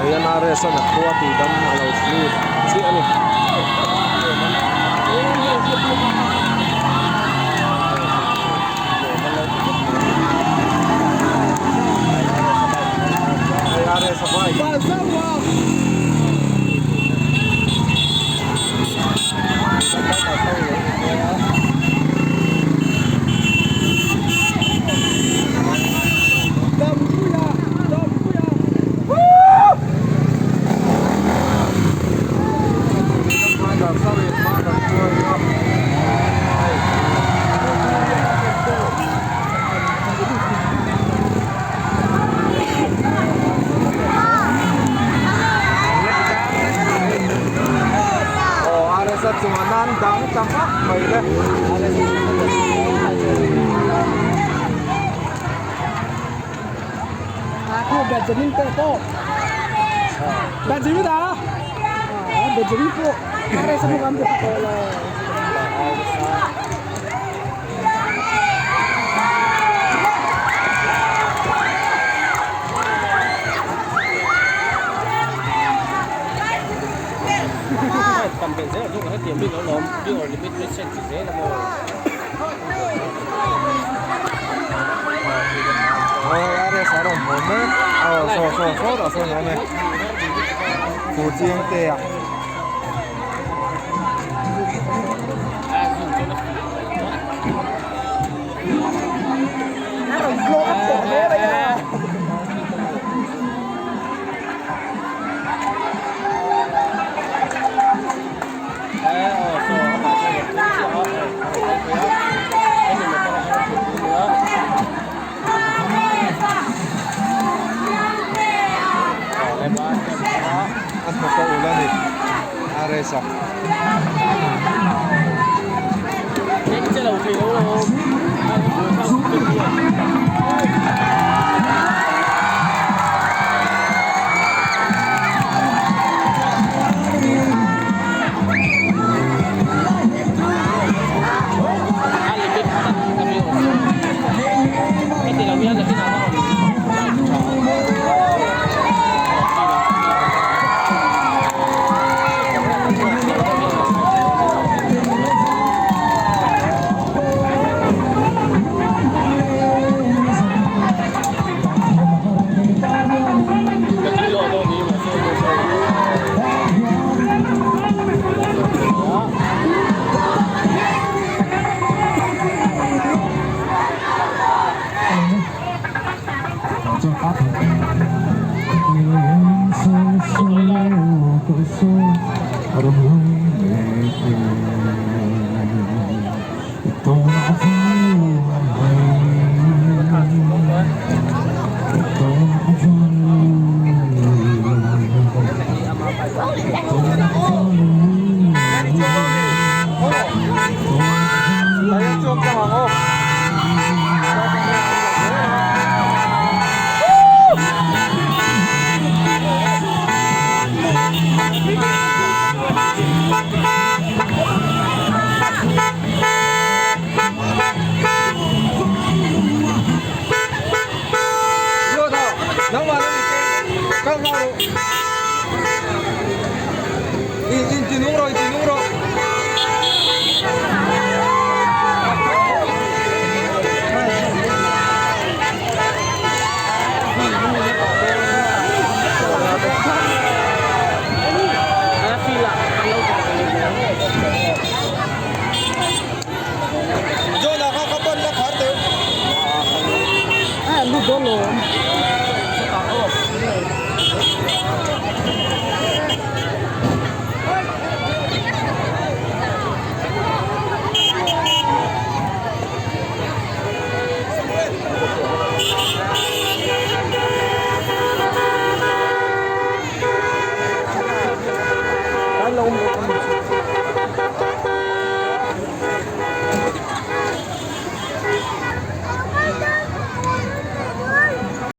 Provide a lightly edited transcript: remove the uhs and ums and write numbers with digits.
hian Ares na khua ti dam alo ni si ani Ares sabai cuma nandang tampak baiklah aku Benjamin Pepo Benjamin dah Benjamin po ada semua kami kalau cầm cái dễ dùng hết tiền đi nó lớn đi rồi biết biết xem cái dễ là một 아래 사람 보면 소소소다 소녀네 고지영 때야 Ano pa ulan eh? Aresa. Cái cái đầu thì nó Jinuro